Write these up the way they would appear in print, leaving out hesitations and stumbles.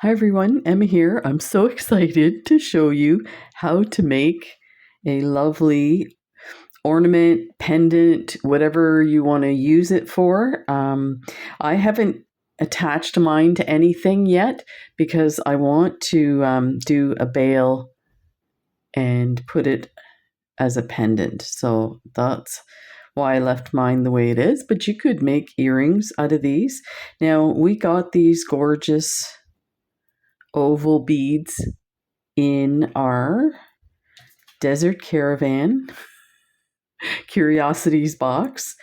Hi everyone, Emma here. I'm so excited to show you how to make a lovely ornament, pendant, whatever you want to use it for. I haven't attached mine to anything yet because I want to do a bail and put it as a pendant. So that's why I left mine the way it is, but you could make earrings out of these. Now, we got these gorgeous oval beads in our desert caravan curiosities box,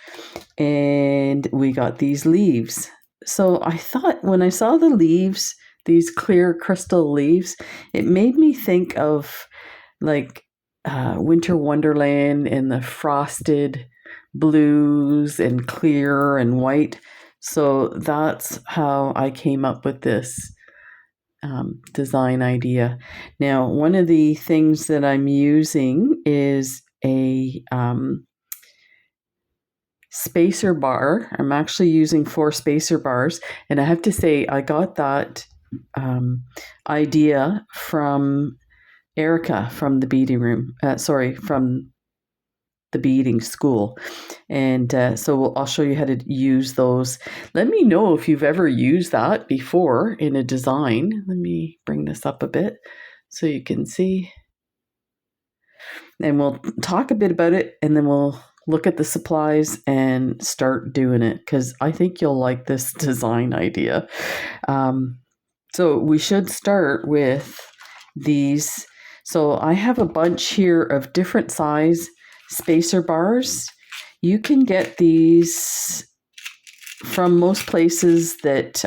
and we got these leaves. So I thought when I saw the leaves, these clear crystal leaves, it made me think of like winter wonderland and the frosted blues and clear and white. So that's how I came up with this design idea. Now, one of the things that I'm using is a spacer bar. I'm actually using 4 spacer bars, and I have to say I got that idea from Erica from the beading room. From the beading school, and so I'll show you how to use those. Let me know if you've ever used that before in a design. Let me bring this up a bit so you can see, and we'll talk a bit about it, and then we'll look at the supplies and start doing it because I think you'll like this design idea. So we should start with these. So I have a bunch here of different size spacer bars. You can get these from most places that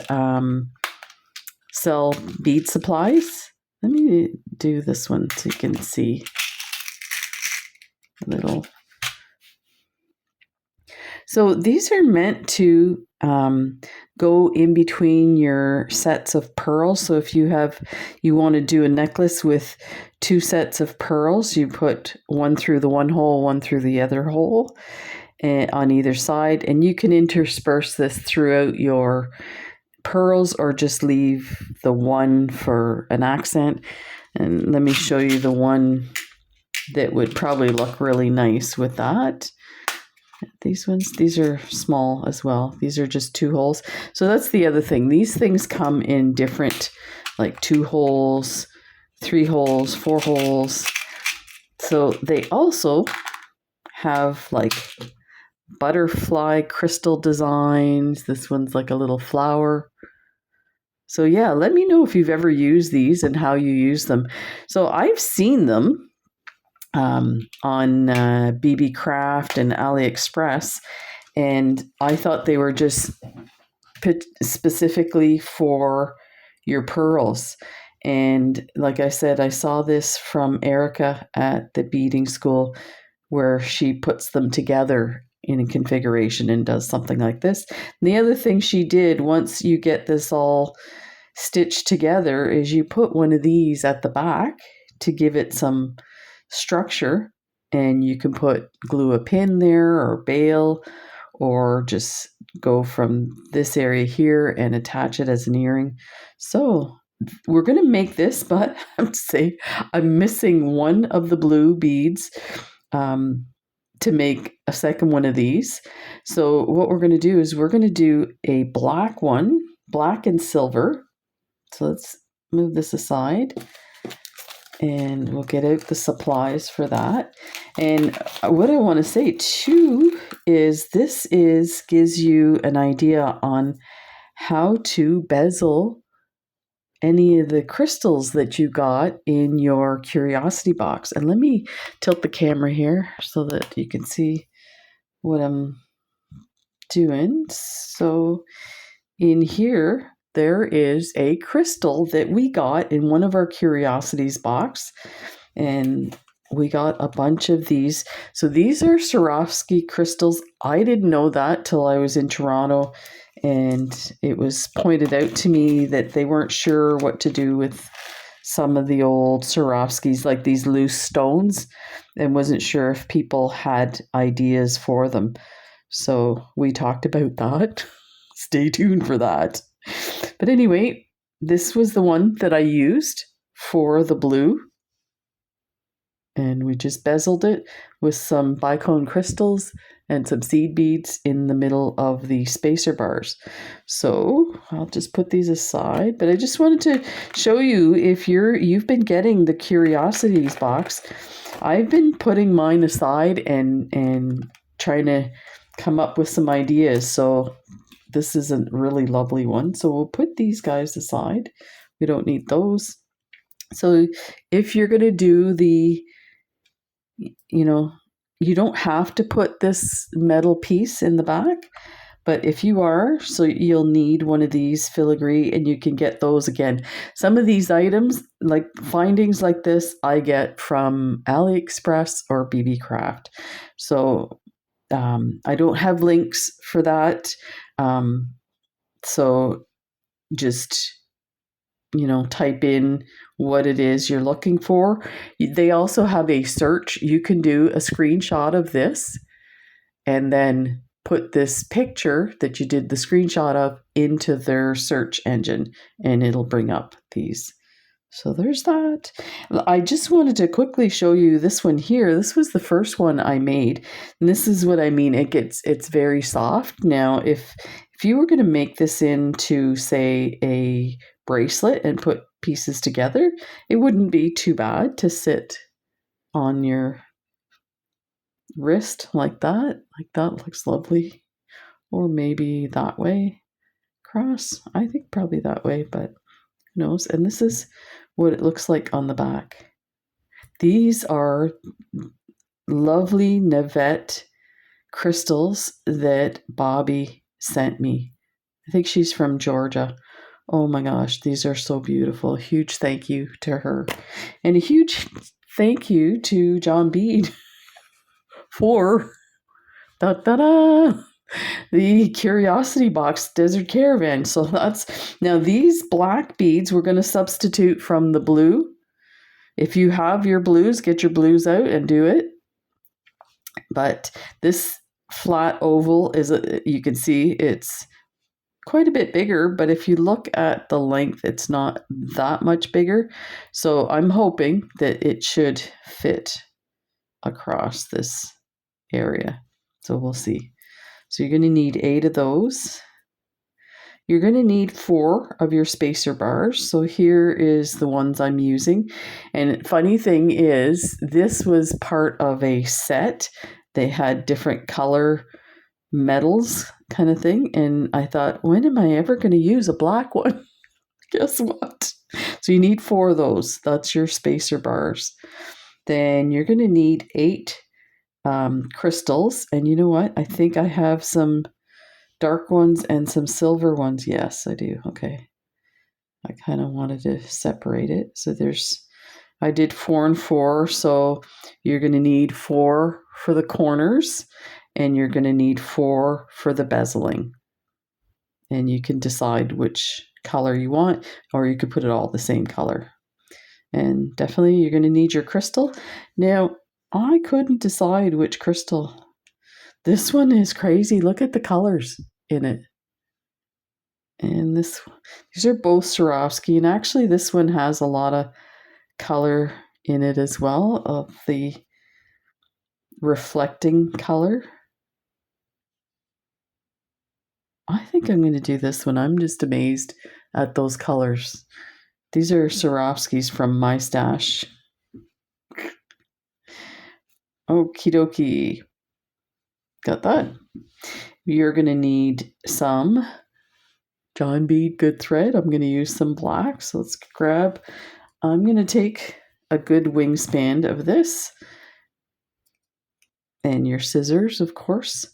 sell bead supplies. Let me do this one so you can see a little. So these are meant to go in between your sets of pearls. So if you want to do a necklace with 2 sets of pearls, you put one through the one hole, one through the other hole on either side, and you can intersperse this throughout your pearls or just leave the one for an accent. And let me show you the one that would probably look really nice with that. These are small as well. These are just 2 holes. So that's the other thing. These things come in different, like 2 holes, 3 holes, 4 holes. So they also have like butterfly crystal designs. This one's like a little flower. So yeah, let me know if you've ever used these and how you use them. So I've seen them on BB Craft and AliExpress, and I thought they were just specifically for your pearls. And like I said, I saw this from Erica at the beading school where she puts them together in a configuration and does something like this. And the other thing she did, once you get this all stitched together, is you put one of these at the back to give it some structure, and you can glue a pin there or bail, or just go from this area here and attach it as an earring. So we're going to make this, but I have to say I'm missing one of the blue beads to make a second one of these. So what we're going to do is we're going to do a black one, black and silver. So let's move this aside, and we'll get out the supplies for that. And what I want to say too is this gives you an idea on how to bezel any of the crystals that you got in your curiosity box. And let me tilt the camera here so that you can see what I'm doing. So in here, there is a crystal that we got in one of our curiosities box, and we got a bunch of these. So these are Swarovski crystals. I didn't know that till I was in Toronto, and it was pointed out to me that they weren't sure what to do with some of the old Swarovskis, like these loose stones, and wasn't sure if people had ideas for them. So we talked about that. Stay tuned for that. But anyway, this was the one that I used for the blue. And we just bezeled it with some bicone crystals and some seed beads in the middle of the spacer bars. So I'll just put these aside, but I just wanted to show you, if you've been getting the Curiosities box, I've been putting mine aside and trying to come up with some ideas. So this is a really lovely one. So we'll put these guys aside. We don't need those. So if you're going to do the, you don't have to put this metal piece in the back, but if you are, so you'll need one of these filigree, and you can get those again. Some of these items, like findings like this, I get from AliExpress or BB Craft. So I don't have links for that. So just type in what it is you're looking for. They also have a search. You can do a screenshot of this and then put this picture that you did the screenshot of into their search engine, and it'll bring up these. So there's that. I just wanted to quickly show you this one here. This was the first one I made, and this is what I mean. It's very soft. Now, if you were going to make this into, say, a bracelet and put pieces together, it wouldn't be too bad to sit on your wrist like that. Like that looks lovely. Or maybe that way across. I think probably that way, but who knows? And this is what it looks like on the back. These are lovely Navette crystals that Bobby sent me. I think she's from Georgia. Oh my gosh, these are so beautiful. Huge thank you to her. And a huge thank you to John Bead for the Curiosity Box Desert Caravan. So now these black beads we're going to substitute from the blue. If you have your blues, get your blues out and do it. But this flat oval you can see it's quite a bit bigger, but if you look at the length, it's not that much bigger. So I'm hoping that it should fit across this area. So we'll see. So you're going to need 8 of those. You're going to need 4 of your spacer bars. So here is the ones I'm using. And funny thing is, this was part of a set. They had different color metals kind of thing. And I thought, when am I ever going to use a black one? Guess what? So you need 4 of those. That's your spacer bars. Then you're going to need 8 crystals. And you know what? I think I have some dark ones and some silver ones. Yes, I do. Okay. I kind of wanted to separate it. So I did 4 and 4. So you're going to need 4 for the corners, and you're going to need 4 for the bezeling. And you can decide which color you want, or you could put it all the same color. And definitely you're going to need your crystal. Now, I couldn't decide which crystal. This one is crazy. Look at the colors in it. And these are both Swarovski. And actually this one has a lot of color in it as well, of the reflecting color. I think I'm going to do this one. I'm just amazed at those colors. These are Swarovskis from my stash. Okie dokie. Got that. You're going to need some John Bead good thread. I'm going to use some black. So let's grab. I'm going to take a good wingspan of this. And your scissors, of course.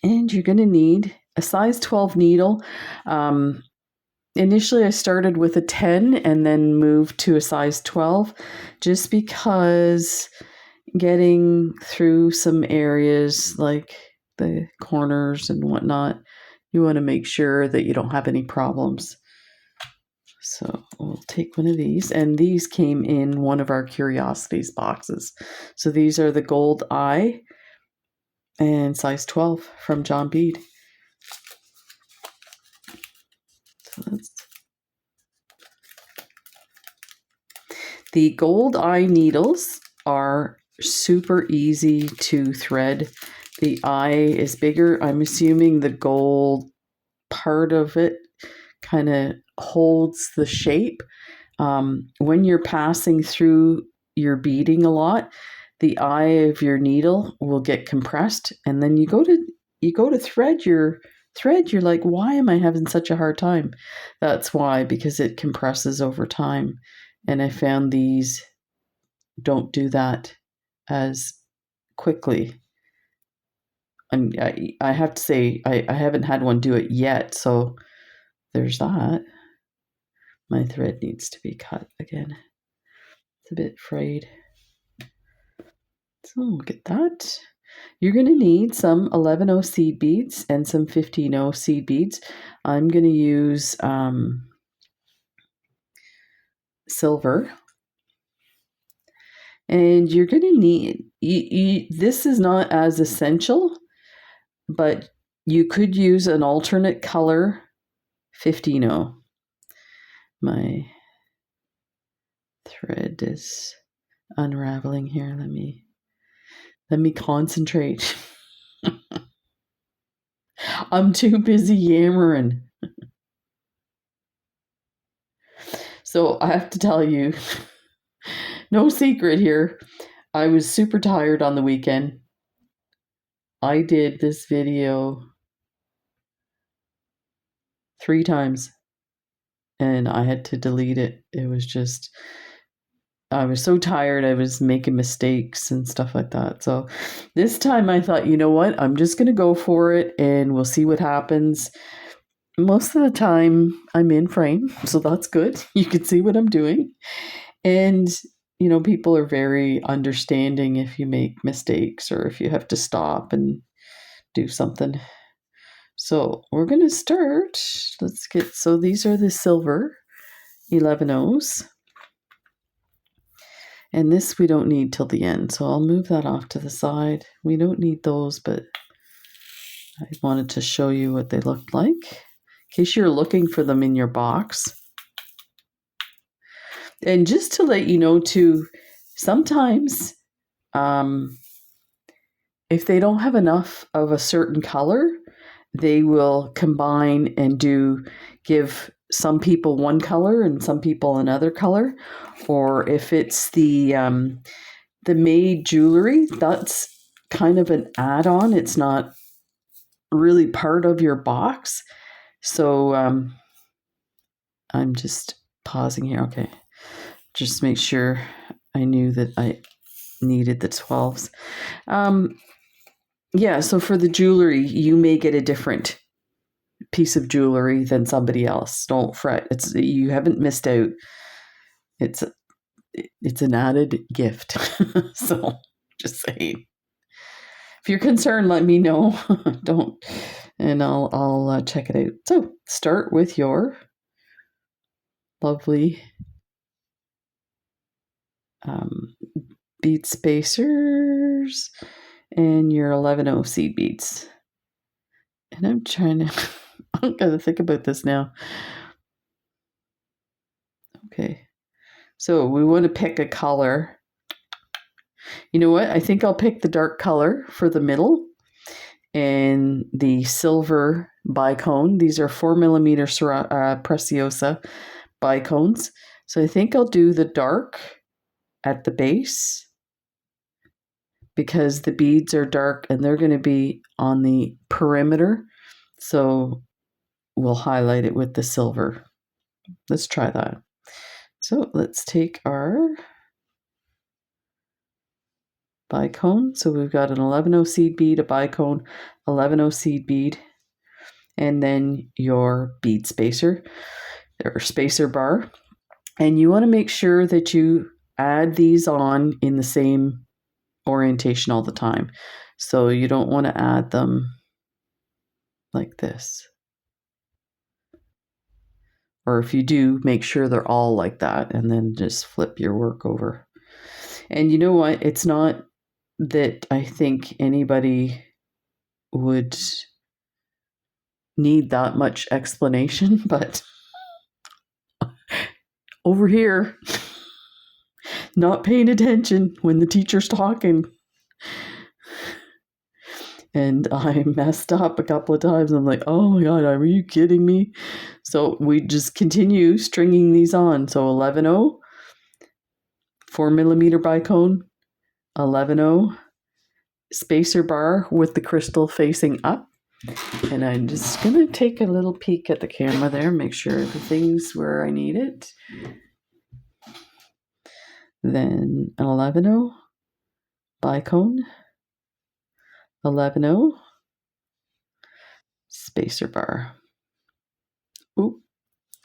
And you're going to need a size 12 needle. Initially, I started with a 10 and then moved to a size 12 just because getting through some areas like the corners and whatnot, you want to make sure that you don't have any problems. So we'll take one of these, and these came in one of our Curiosities boxes. So these are the gold eye and size 12 from John Bead. The gold eye needles are super easy to thread. The eye is bigger. I'm assuming the gold part of it kind of holds the shape. When you're passing through your beading a lot, the eye of your needle will get compressed, and then you go to thread your thread. You're like, why am I having such a hard time? That's why, because it compresses over time. And I found these don't do that as quickly. And I have to say, I haven't had one do it yet, so there's that. My thread needs to be cut again. It's a bit frayed. So get that. You're going to need some 11/0 seed beads and some 15/0 seed beads. I'm going to use silver. And you're going to need, this is not as essential, but you could use an alternate color 15/0. My thread is unraveling here. Let me concentrate. I'm too busy yammering. So I have to tell you, no secret here. I was super tired on the weekend. I did this video 3 times and I had to delete it. It was just, I was so tired. I was making mistakes and stuff like that. So this time I thought, you know what? I'm just going to go for it and we'll see what happens. Most of the time I'm in frame, so that's good. You can see what I'm doing. And, you know, people are very understanding if you make mistakes or if you have to stop and do something. So we're going to start. So these are the silver 11/0s. And this we don't need till the end. So I'll move that off to the side. We don't need those, but I wanted to show you what they looked like in case you're looking for them in your box. And just to let you know too, sometimes if they don't have enough of a certain color, they will combine and give some people one color and some people another color. Or if it's the made jewelry, that's kind of an add-on. It's not really part of your box. So I'm just pausing here. Okay. Just make sure I knew that I needed the 12s. Yeah, so for the jewelry, you may get a different piece of jewelry than somebody else. Don't fret. You haven't missed out. It's an added gift. So just saying. If you're concerned, let me know. Don't, and I'll check it out. So start with your lovely bead spacers and your 11/0 seed beads. And I'm trying to, I'm going to think about this now. Okay. So we want to pick a color. You know what? I think I'll pick the dark color for the middle and the silver bicone. These are 4mm Preciosa bicones. So I think I'll do the dark at the base because the beads are dark and they're going to be on the perimeter. So we'll highlight it with the silver. Let's try that. So let's take our bicone. So we've got an 11/0 seed bead, a bicone, 11/0 seed bead, and then your bead spacer or spacer bar. And you want to make sure that you add these on in the same orientation all the time. So you don't want to add them like this. Or if you do, make sure they're all like that and then just flip your work over. And you know what? It's not that I think anybody would need that much explanation, but over here, not paying attention when the teacher's talking. And I messed up a couple of times. I'm like, oh my God, are you kidding me? So we just continue stringing these on. So 11-0, 4mm bicone, 11-0, spacer bar with the crystal facing up. And I'm just going to take a little peek at the camera there, make sure everything's where I need it. Then an 11-0, bicone, 11-0, spacer bar. Ooh.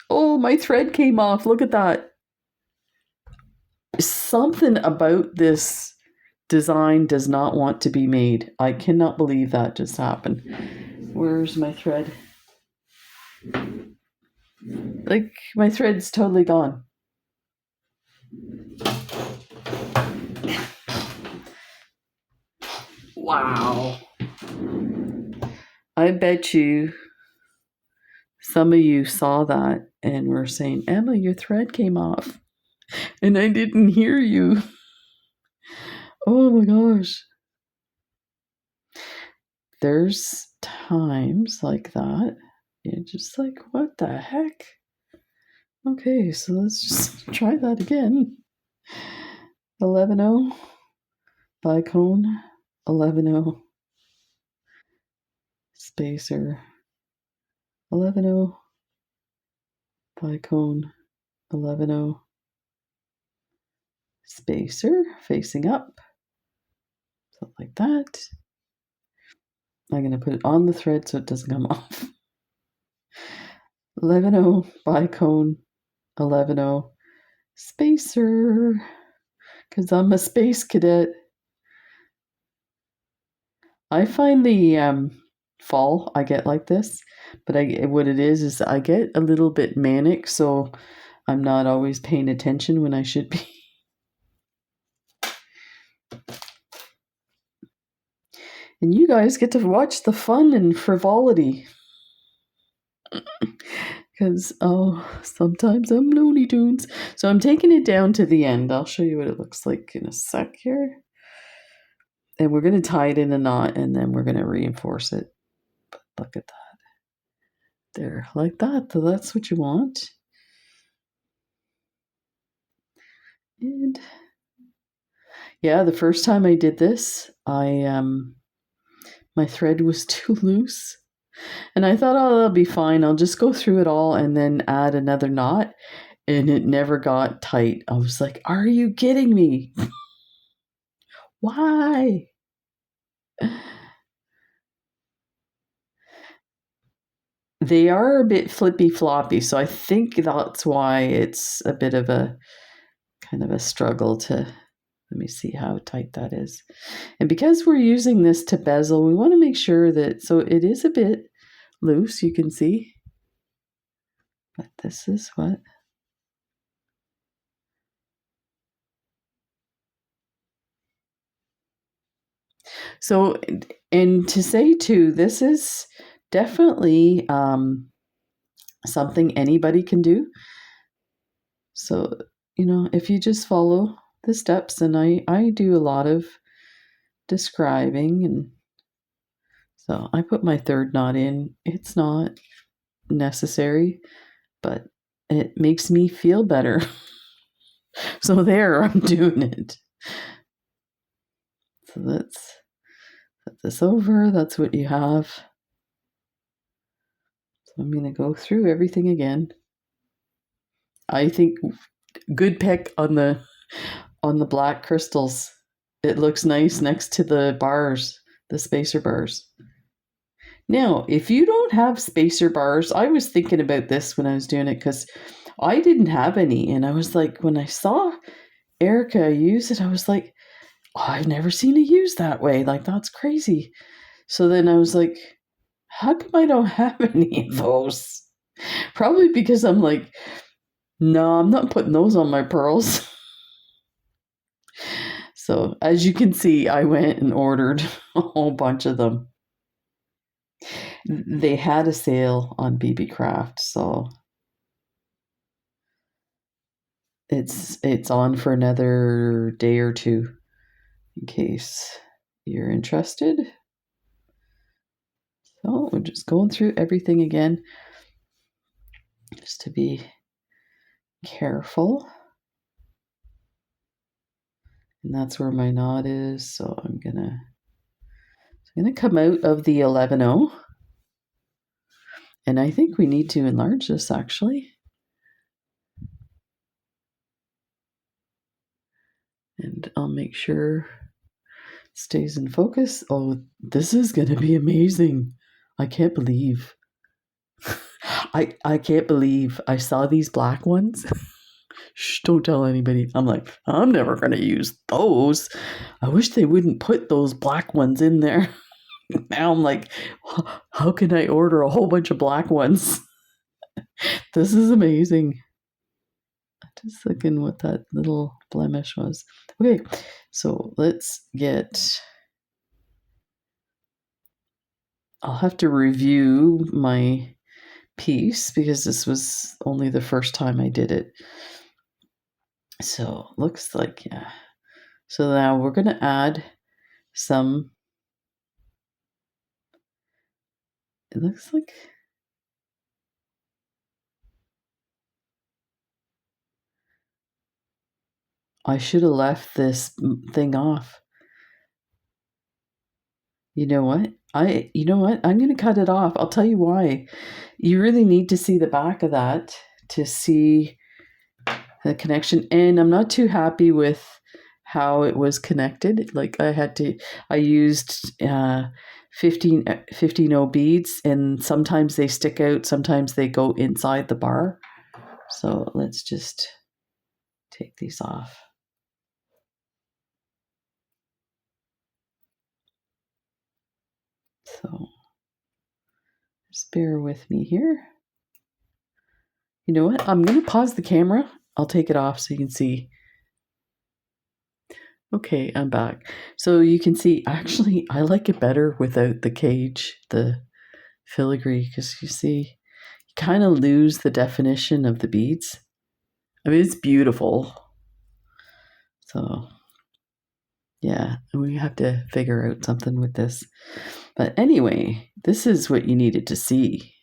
Oh, my thread came off. Look at that. Something about this design does not want to be made. I cannot believe that just happened. Where's my thread? Like, my thread's totally gone. Wow. I bet you some of you saw that and were saying, Emma, your thread came off. And I didn't hear you. Oh my gosh. There's times like that. You're just like, what the heck? Okay, so let's just try that again. 11-0, bicone, 11-0, spacer, 11-0, bicone, 11-0, spacer, facing up, something like that. I'm going to put it on the thread so it doesn't come off. 11-0, bicone, 11-0, spacer, because I'm a space cadet. I find the fall I get like this, but what it is I get a little bit manic, so I'm not always paying attention when I should be. And you guys get to watch the fun and frivolity. Because, sometimes I'm Looney Tunes. So I'm taking it down to the end. I'll show you what it looks like in a sec here. And we're going to tie it in a knot, and then we're going to reinforce it. But look at that. There, like that. So that's what you want. And yeah, the first time I did this, my thread was too loose. And I thought, oh, that'll be fine. I'll just go through it all and then add another knot. And it never got tight. I was like, are you kidding me? Why? They are a bit flippy floppy, so I think that's why it's a bit of a kind of a struggle to, let me see how tight that is. And because we're using this to bezel, we want to make sure that, so it is a bit loose, you can see. But this is what. So, and to say too, this is definitely something anybody can do. So, if you just follow the steps, and I do a lot of describing, and so I put my third knot in. It's not necessary, but it makes me feel better. So there, I'm doing it. So let's put this over. That's what you have. So I'm going to go through everything again. I think good pick on the black crystals. It looks nice next to the bars, the spacer bars. Now, if you don't have spacer bars, I was thinking about this when I was doing it because I didn't have any. And I was like, when I saw Erica use it, I was like, oh, I've never seen it used that way. Like, that's crazy. So then I was like, how come I don't have any of those? Probably because I'm like, no, I'm not putting those on my pearls. So as you can see, I went and ordered a whole bunch of them. They had a sale on BB Craft, so it's on for another day or two in case you're interested. So we're just going through everything again just to be careful. And that's where my knot is. So I'm gonna come out of the 11-0. And I think we need to enlarge this actually. And I'll make sure it stays in focus. Oh, this is gonna be amazing. I can't believe. I can't believe I saw these black ones. Shh, don't tell anybody. I'm like, I'm never going to use those. I wish they wouldn't put those black ones in there. Now I'm like, how can I order a whole bunch of black ones? This is amazing. Just looking what that little blemish was. Okay, so let's get... I'll have to review my piece because this was only the first time I did it. So looks like, yeah. So now we're going to add some, it looks like, I should have left this thing off. You know what? I'm going to cut it off. I'll tell you why. You really need to see the back of that to see the connection. And I'm not too happy with how it was connected. Like I used 15 beads, and sometimes they stick out, sometimes they go inside the bar. So let's just take these off. So just bear with me here. You know what? I'm going to pause the camera. I'll take it off so you can see. Okay, I'm back. So you can see, actually, I like it better without the cage, the filigree, because you see, you kind of lose the definition of the beads. I mean, it's beautiful. So, yeah, we have to figure out something with this. But anyway, this is what you needed to see.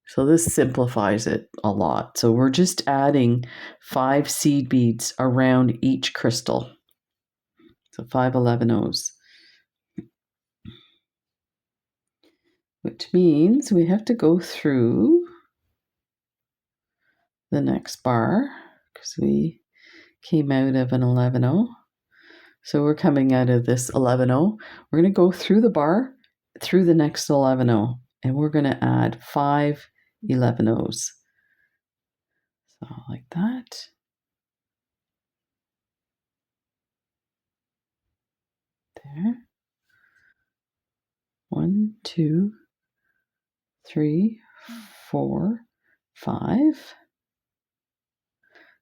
So this simplifies it a lot. So we're just adding 5 seed beads around each crystal. So 5 11-0s. Which means we have to go through the next bar because we came out of an 11-0. So we're coming out of this 11-0. We're going to go through the bar, through the next 11-0, and we're going to add 5 11-0s. So like that. There. 1, 2, 3, 4, 5.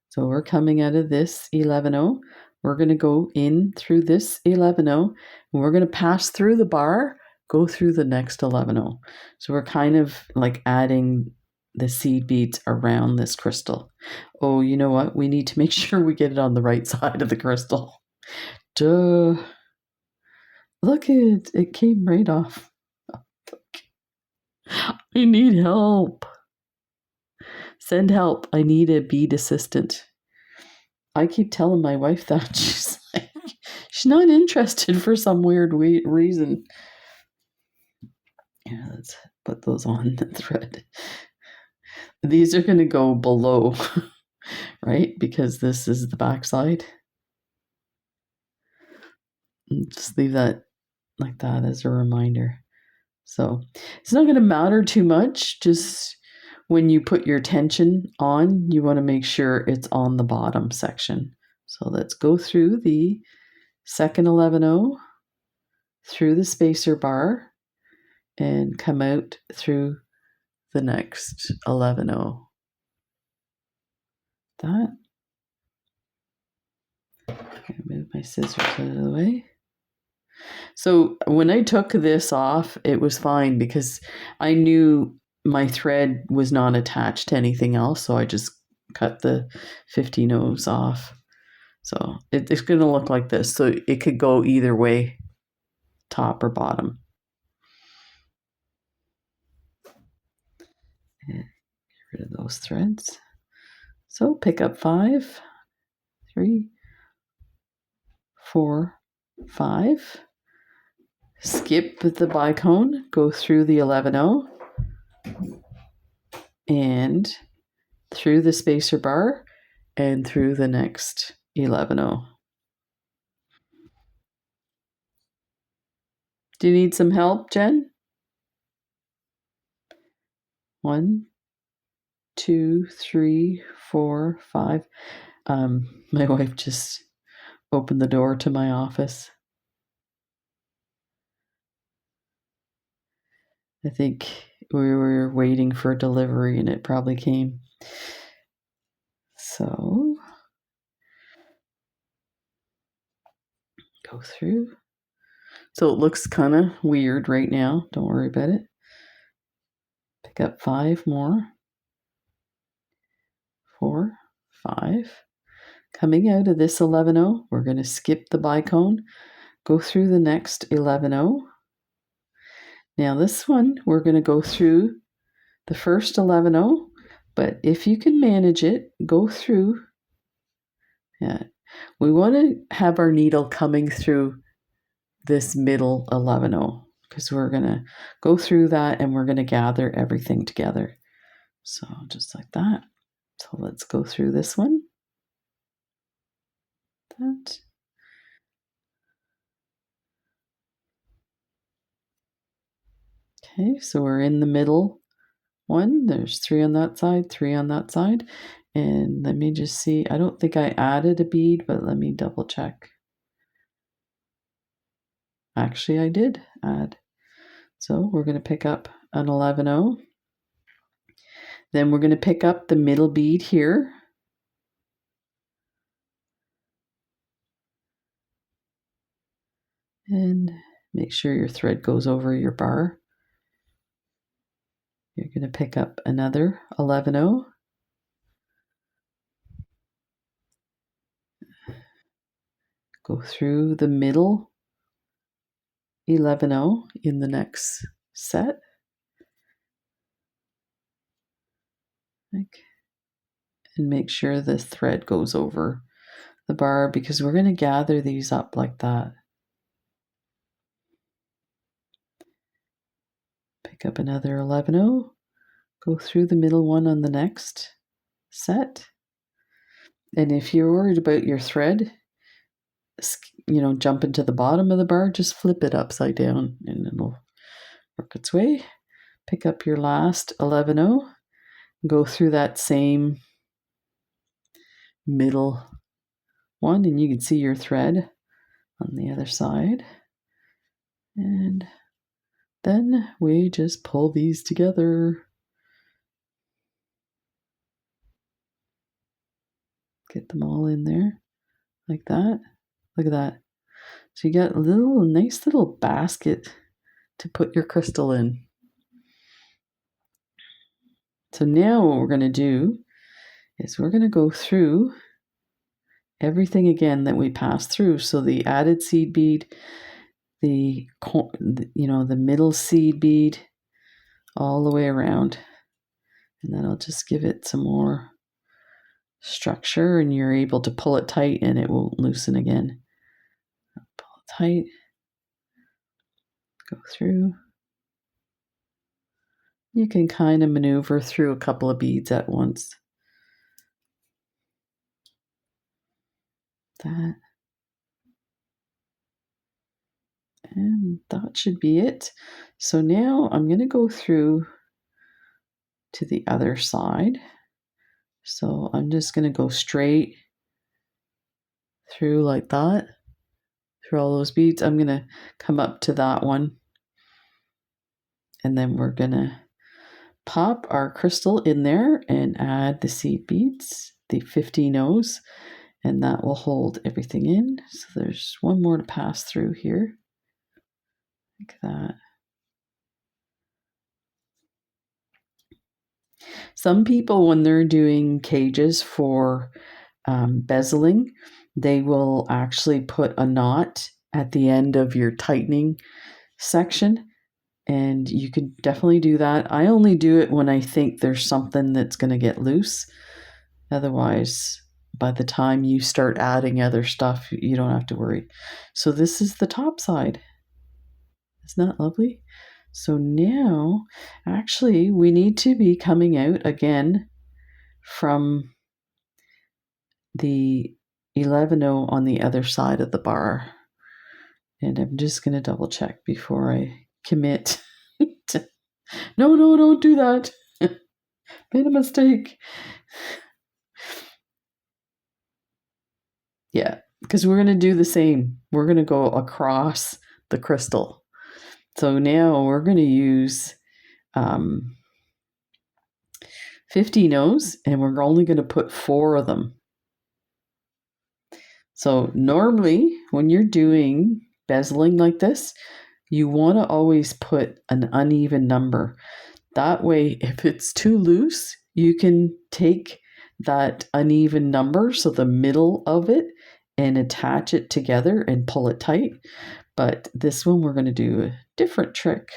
So we're coming out of this 11-0. We're going to go in through this 11-0, and we're going to pass through the bar, go through the next 11-0. So we're kind of like adding the seed beads around this crystal. Oh, you know what? We need to make sure we get it on the right side of the crystal. Duh. Look, it came right off. I need help. Send help. I need a bead assistant. I keep telling my wife that. She's like, she's not interested for some weird reason. Yeah, let's put those on the thread. These are going to go below, right? Because this is the back side. And just leave that like that as a reminder. So it's not going to matter too much. Just when you put your tension on, you want to make sure it's on the bottom section. So let's go through the second 11-0, through the spacer bar, and come out through the next 11-0. That. I'm going to move my scissors out of the way. So when I took this off, it was fine because I knew my thread was not attached to anything else. So I just cut the 50 O's off. So it's going to look like this. So it could go either way, top or bottom. And get rid of those threads. So pick up 5, 3, 4, 5. Skip the bicone, go through the 11-0 and through the spacer bar and through the next 11-0. Do you need some help, Jen? 1, 2, 3, 4, 5. My wife just opened the door to my office. I think we were waiting for a delivery and it probably came. So go through. So it looks kind of weird right now. Don't worry about it. Pick up 5 more. 4, 5. Coming out of this 11-0, we're going to skip the bicone, go through the next 11-0. Now this one, we're going to go through the first 11-0, but if you can manage it, go through. Yeah, we want to have our needle coming through this middle 11-0 because we're going to go through that and we're going to gather everything together. So just like that. So let's go through this one. That. Okay, so we're in the middle one. There's 3 on that side, 3 on that side. And let me just see. I don't think I added a bead, but let me double check. Actually, I did add. So we're going to pick up an 11-0. Then we're going to pick up the middle bead here. And make sure your thread goes over your bar. You're going to pick up another 11-0. Go through the middle 11-0 in the next set. And make sure the thread goes over the bar because we're going to gather these up like that. Pick up another 11-0. Go through the middle one on the next set. And if you're worried about your thread, jump into the bottom of the bar, just flip it upside down and it'll work its way. Pick up your last 11-0. Go through that same middle one and you can see your thread on the other side. And then we just pull these together. Get them all in there like that. Look at that. So you got a nice little basket to put your crystal in. So now what we're going to do is we're going to go through everything again that we passed through. So the added seed bead, the middle seed bead, all the way around. And then I'll just give it some more structure and you're able to pull it tight and it won't loosen again. Pull it tight. Go through. You can kind of maneuver through a couple of beads at once. That. And that should be it. So now I'm going to go through to the other side. So I'm just going to go straight through like that, through all those beads. I'm going to come up to that one. And then we're going to pop our crystal in there and add the seed beads, the 15 O's, and that will hold everything in. So there's one more to pass through here. Like that. Some people, when they're doing cages for bezeling, they will actually put a knot at the end of your tightening section, and you could definitely do that. I only do it when I think there's something that's going to get loose. Otherwise, by the time you start adding other stuff, you don't have to worry. So this is the top side. Isn't that lovely? So now, actually, we need to be coming out again from the 11/0 on the other side of the bar. And I'm just going to double check before I commit. No, don't do that. Made a mistake. Yeah, because we're going to do the same. We're going to go across the crystal. So now we're going to use 50 no's, and we're only going to put 4 of them. So normally when you're doing bezeling like this, you want to always put an uneven number. That way, if it's too loose, you can take that uneven number, so the middle of it, and attach it together and pull it tight. But this one, we're going to do a different trick.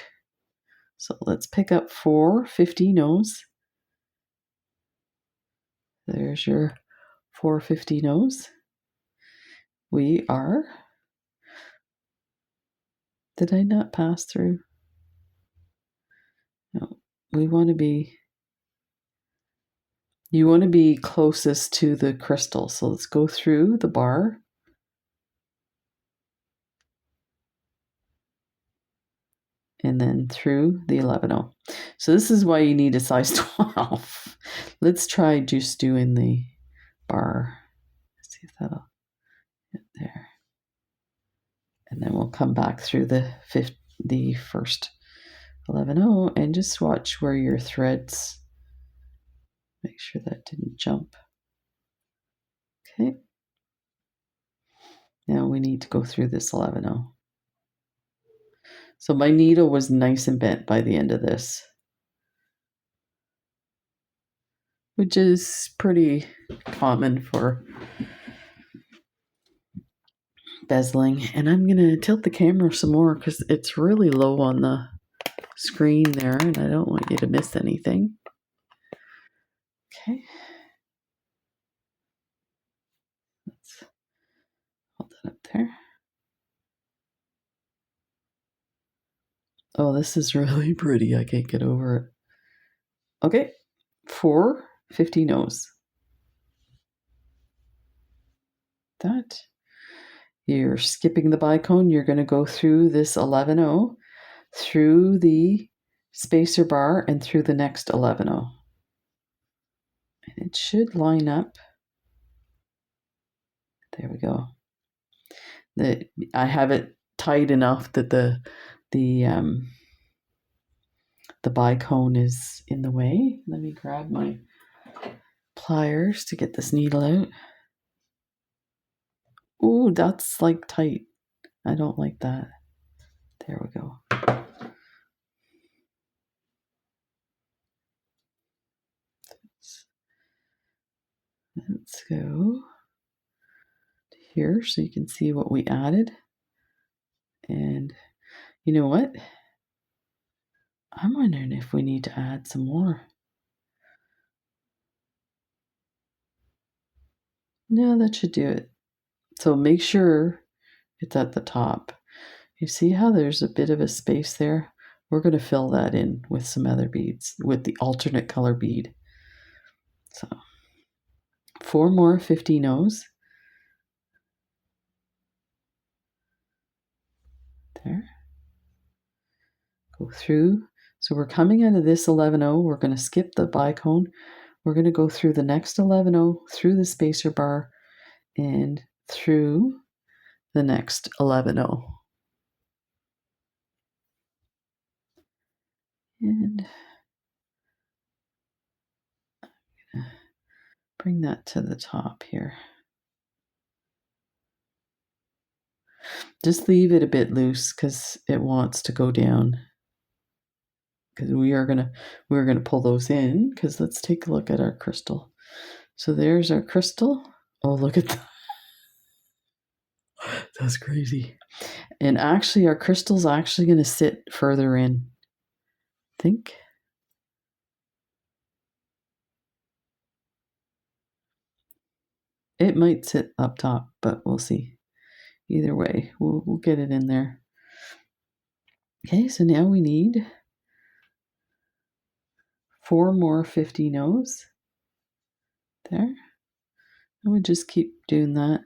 So let's pick up 4 50 no's. There's your 4 50 no's. We are... Did I not pass through? No. We want to be... You want to be closest to the crystal. So let's go through the bar. And then through the 11/0. So this is why you need a size 12. Let's try just doing the bar. Let's see if that'll get there. And then we'll come back through the first 11/0 and just watch where your threads. Make sure that didn't jump. Okay. Now we need to go through this 11/0. So my needle was nice and bent by the end of this, which is pretty common for bezeling. And I'm going to tilt the camera some more because it's really low on the screen there, and I don't want you to miss anything. Okay. Let's hold that up there. Oh, this is really pretty. I can't get over it. Okay. 4 50 no's. That. You're skipping the bicone. You're going to go through this 11/0, through the spacer bar, and through the next 11/0. And it should line up. There we go. I have it tight enough that the bicone is in the way. Let me grab my pliers to get this needle out. Ooh, that's like tight. I don't like that. There we go. Let's go to here so you can see what we added. And you know what? I'm wondering if we need to add some more. No, that should do it. So make sure it's at the top. You see how there's a bit of a space there? We're going to fill that in with some other beads, with the alternate color bead. So 4 more 50 no's. There. Go through. So we're coming out of this 11/0. We're going to skip the bicone. We're going to go through the next 11/0, through the spacer bar, and through the next 11/0. And I'm going to bring that to the top here. Just leave it a bit loose because it wants to go down. because we're gonna pull those in, because let's take a look at our crystal. So there's our crystal. Oh, look at that. That's crazy. And actually our crystal's actually going to sit further in. I think. It might sit up top, but we'll see. Either way, we'll get it in there. Okay, so now we need 4 more 50 no's. There. And we just keep doing that.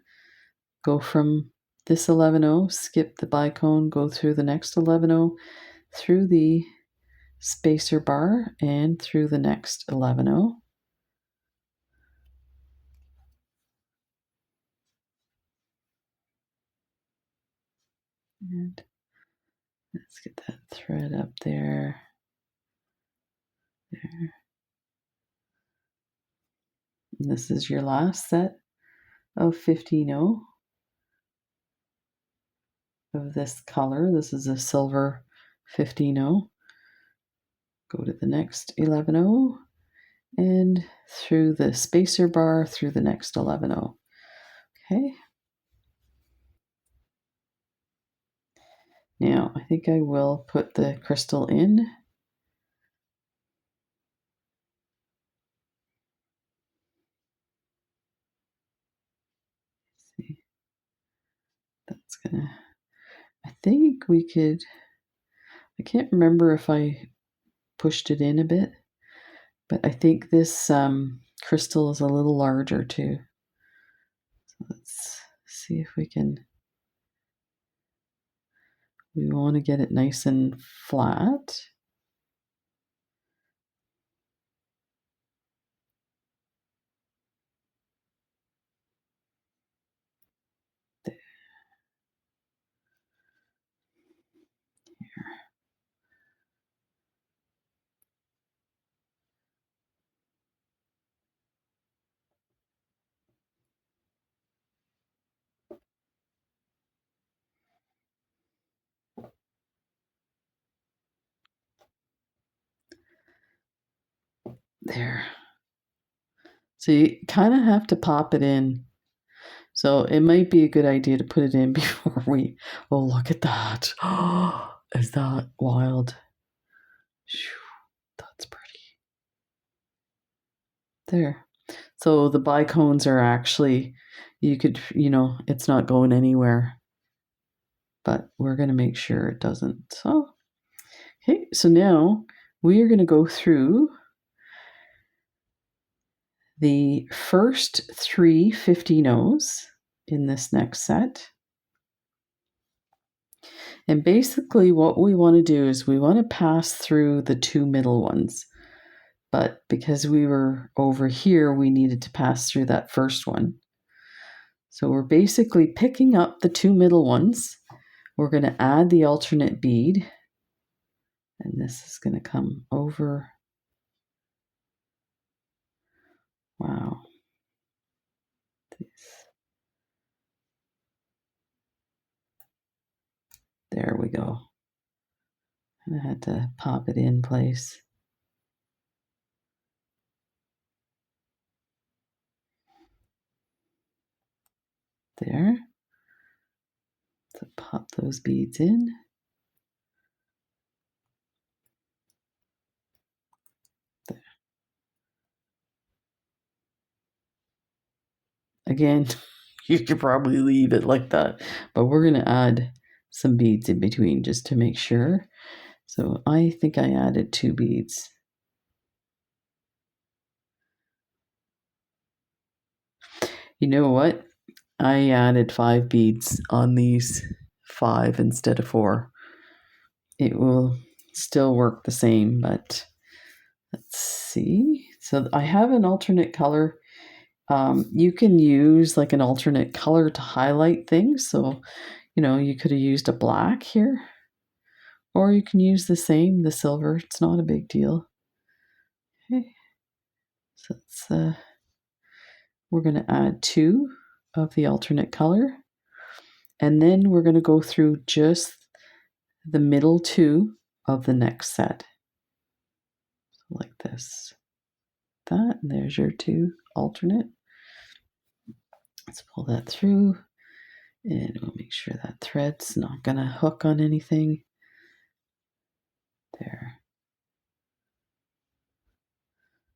Go from this 11-0, skip the bicone, go through the next 11-0, through the spacer bar, and through the next 11-0. And let's get that thread up there. There. And this is your last set of 50-0 of this color. This is a silver 50-0. Go to the next 11-0 and through the spacer bar through the next 11-0. Okay. Now I think I will put the crystal in. Let's see. That's gonna, I think we could, I can't remember if I pushed it in a bit, but I think this crystal is a little larger too. So let's see if we can, we want to get it nice and flat. There. So you kind of have to pop it in. So it might be a good idea to put it in before we, oh, look at that. Oh, is that wild? That's pretty. There. So the bicones are actually, you could, it's not going anywhere. But we're going to make sure it doesn't. So, okay, so now we are going to go through the first 3 50-0s in this next set. And basically what we want to do is we want to pass through the 2 middle ones. But because we were over here, we needed to pass through that first one. So we're basically picking up the 2 middle ones. We're going to add the alternate bead. And this is going to come over. Wow. There we go. And I had to pop it in place. There. So pop those beads in. There. Again, you could probably leave it like that, but we're going to add some beads in between just to make sure. So I think I added 2 beads. You know what? I added 5 beads on these 5 instead of 4. It will still work the same, but let's see. So I have an alternate color. You can use like an alternate color to highlight things. So, you could have used a black here, or you can use the silver. It's not a big deal. Okay. So we're going to add 2 of the alternate color. And then we're going to go through just the middle 2 of the next set. like this. That, and there's your 2 alternate. Let's pull that through, and we'll make sure that thread's not gonna hook on anything. There.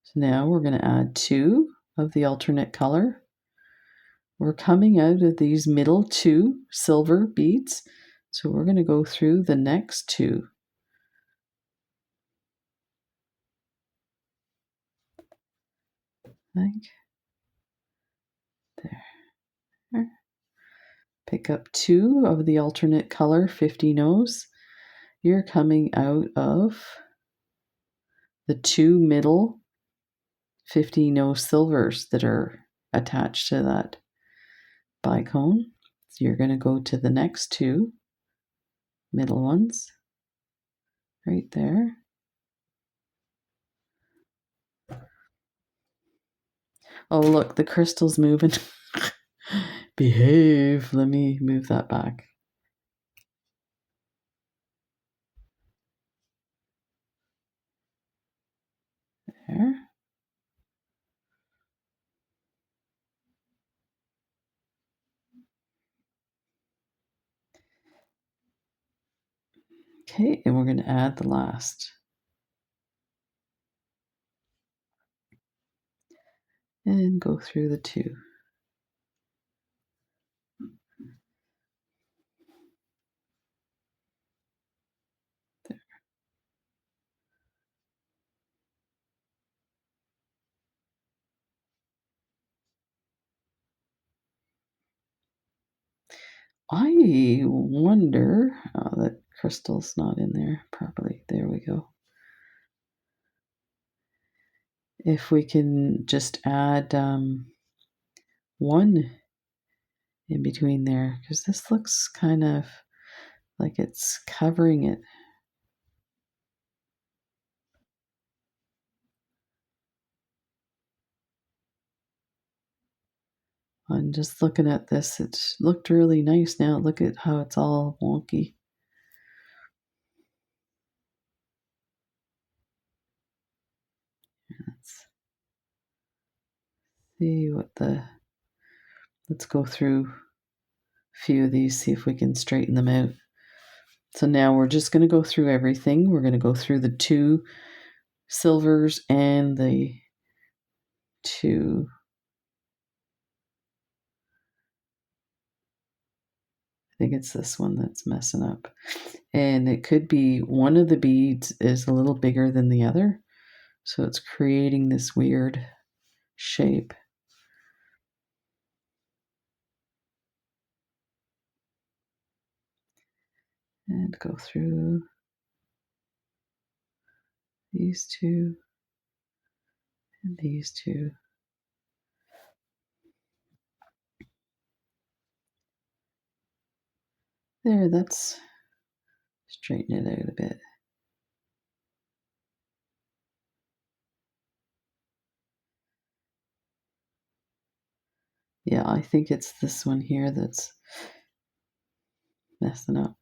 So now we're gonna add 2 of the alternate color. We're coming out of these middle 2 silver beads, so we're gonna go through the next 2. Like there. Pick up 2 of the alternate color 50 nose. You're coming out of the 2 middle 50 nose silvers that are attached to that bicone. So you're going to go to the next 2 middle ones right there. Oh, look, the crystal's moving. Behave. Let me move that back. There. Okay, and we're going to add the last. And go through the 2. There. I wonder, oh, that crystal's not in there properly. There we go. If we can just add 1 in between there, because this looks kind of like it's covering it. I'm just looking at this. It looked really nice. Now look at how it's all wonky. Let's see what the... Let's go through a few of these, see if we can straighten them out. So now we're just going to go through everything. We're going to go through the 2 silvers and the 2... I think it's this one that's messing up. And it could be one of the beads is a little bigger than the other. So it's creating this weird shape. And go through these 2 and these 2. There, that's straighten it out a bit. Yeah, I think it's this one here that's messing up.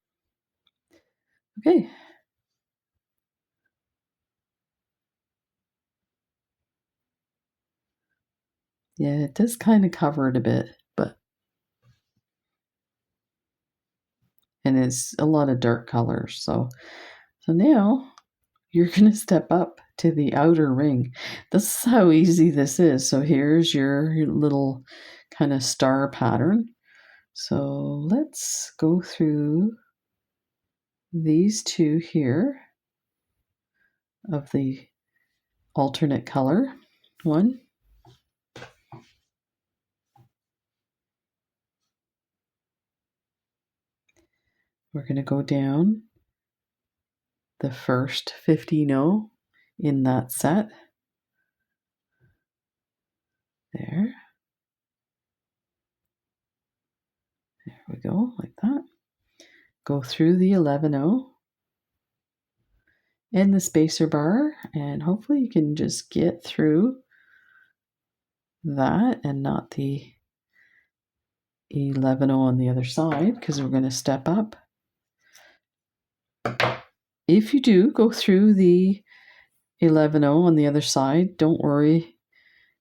Okay. Yeah, it does kind of cover it a bit, but... And it's a lot of dark colors. So now you're going to step up to the outer ring. This is how easy this is. So here's your little kind of star pattern. So let's go through these 2 here of the alternate color one. We're going to go down the first 50 in that set. There. There we go, like that. Go through the 11 and the spacer bar, and hopefully you can just get through that and not the 11 on the other side, because we're going to step up. If you do go through the 11 on the other side. Don't worry.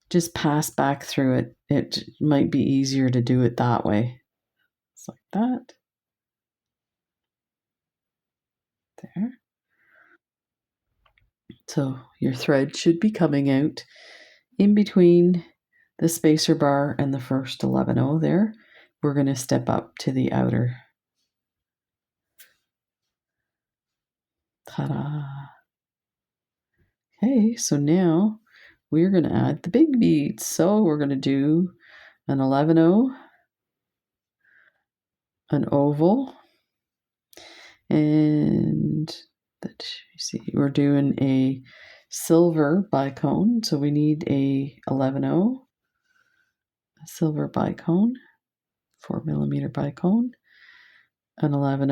Just pass back through it. It might be easier to do it that way. It's like that. There. So your thread should be coming out in between the spacer bar and the first 11 there. We're going to step up to the outer. Ta-da. Okay, so now we're going to add the big beads. So we're going to do an 11 an oval, and that you see we're doing a silver bicone. So we need a 11 a silver bicone, 4mm bicone, an 11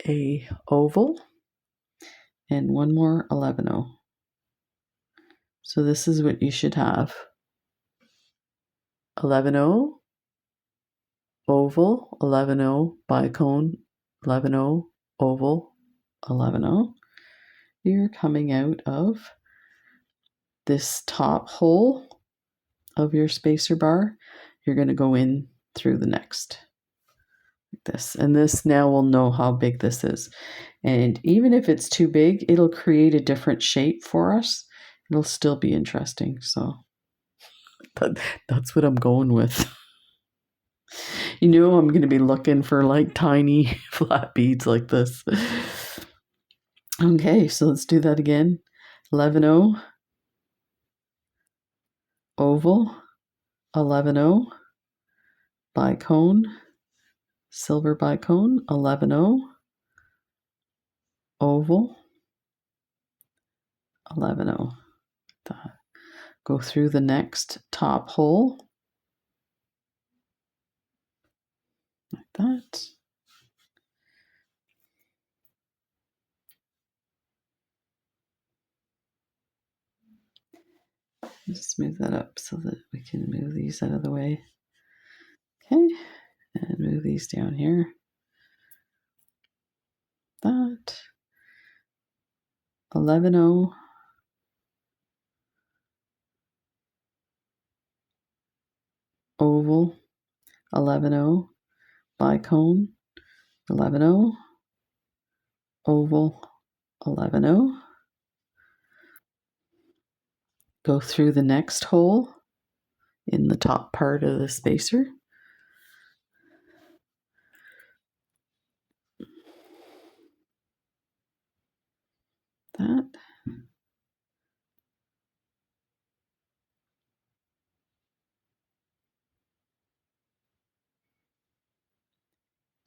a oval, and one more 11 So this is what you should have: 11 oval, 11 bicone, 11 oval, 11 You're coming out of this top hole of your spacer bar. You're going to go in through the next, like this. And this now will know how big this is. And even if it's too big, it'll create a different shape for us. It'll still be interesting. So that's what I'm going with. You know, I'm going to be looking for like tiny flat beads like this. Okay, so let's do that again. 11 oval, 11 bicone, silver bicone, 11 oval, 11 Go through the next top hole, like that. Just move that up so that we can move these out of the way. Okay, and move these down here. That. 11 oval, 11 bicone, 11 oval, 11 Go through the next hole in the top part of the spacer. That.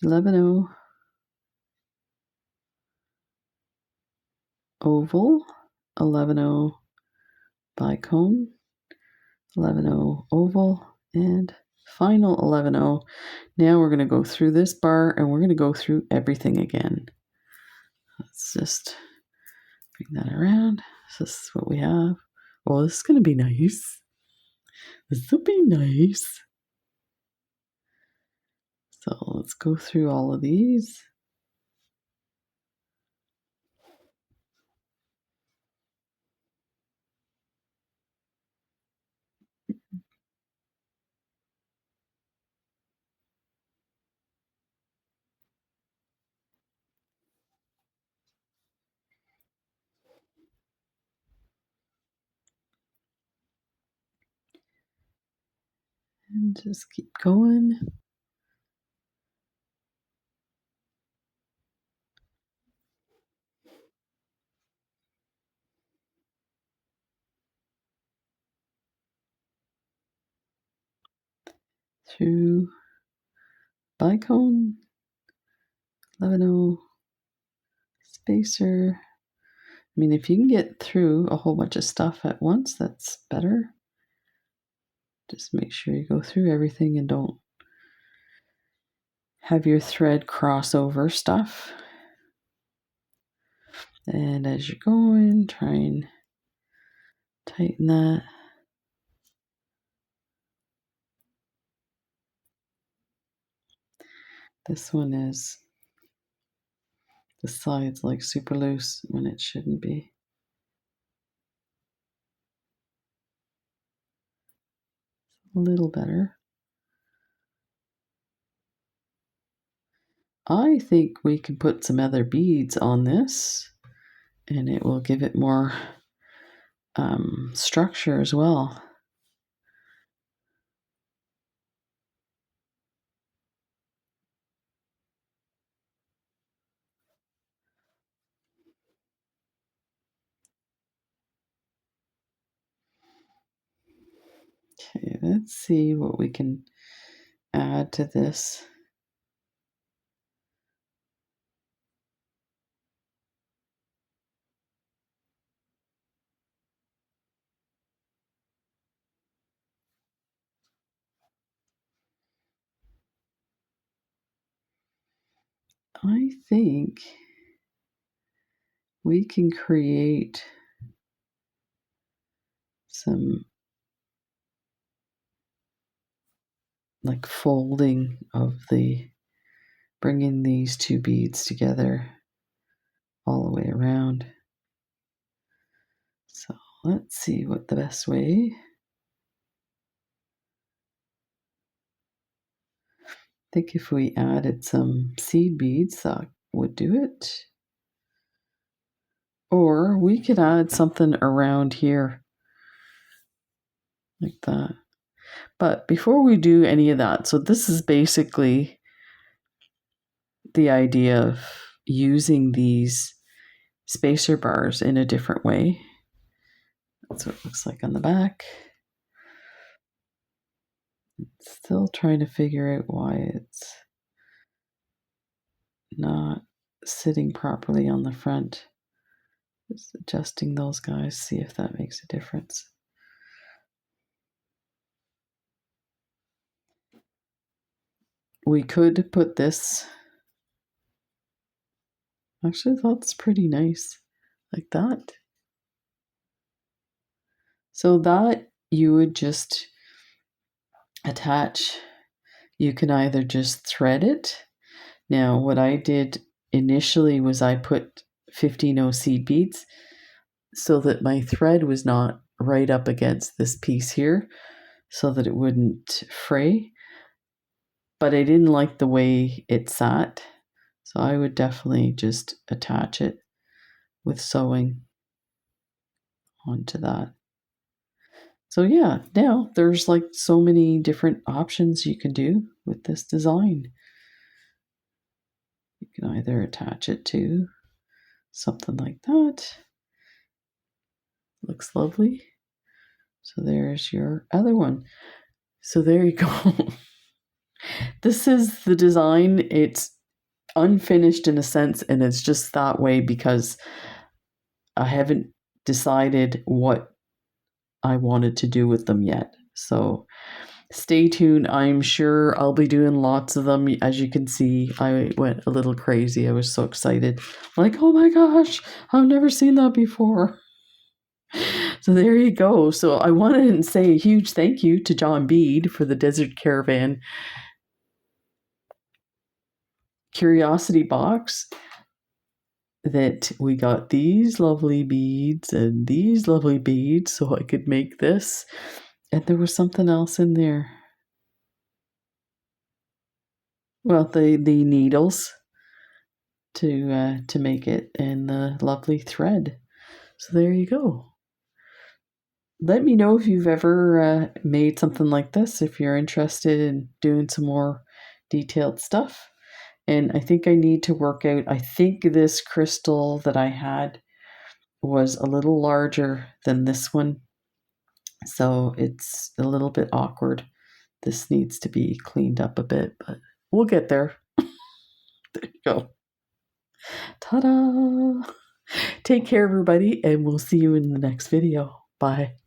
Eleven oval, 11 bicone, 11 oval, and final 11 Now we're going to go through this bar and we're going to go through everything again. Let's just bring that around. This is what we have. Oh, this is going to be nice. This will be nice. So let's go through all of these. And just keep going. Through bicone, 11 spacer. I mean, if you can get through a whole bunch of stuff at once, that's better. Just make sure you go through everything and don't have your thread cross over stuff. And as you're going, try and tighten that. This one is The side's like super loose when it shouldn't be. A little better. I think we can put some other beads on this and it will give it more structure as well. Okay, let's see what we can add to this. I think we can create some like folding of bringing these two beads together all the way around. So let's see what the best way. I think if we added some seed beads, that would do it. Or we could add something around here like that. But before we do any of that, so this is basically the idea of using these spacer bars in a different way. That's what it looks like on the back. Still trying to figure out why it's not sitting properly on the front. Just adjusting those guys, see if that makes a difference. We could put this. Actually, that's pretty nice. Like that. So that you would just attach. You can either just thread it. Now, what I did initially was I put 15 seed beads so that my thread was not right up against this piece here so that it wouldn't fray. But I didn't like the way it sat, so I would definitely just attach it with sewing onto that. So yeah, now there's like so many different options you can do with this design. You can either attach it to something like that. Looks lovely. So there's your other one. So there you go. This is the design. It's unfinished in a sense, and it's just that way because I haven't decided what I wanted to do with them yet. So stay tuned. I'm sure I'll be doing lots of them. As you can see, I went a little crazy. I was so excited. Like, oh my gosh, I've never seen that before. So there you go. So I wanted to say a huge thank you to John Bead for the Desert Caravan Curiosity box. That we got these lovely beads and these lovely beads so I could make this. And there was something else in there. Well, the needles to make it and the lovely thread. So there you go. Let me know if you've ever made something like this, if you're interested in doing some more detailed stuff. And I think I need to work out, I think this crystal that I had was a little larger than this one. So it's a little bit awkward. This needs to be cleaned up a bit, but we'll get there. There you go. Ta-da! Take care, everybody, and we'll see you in the next video. Bye.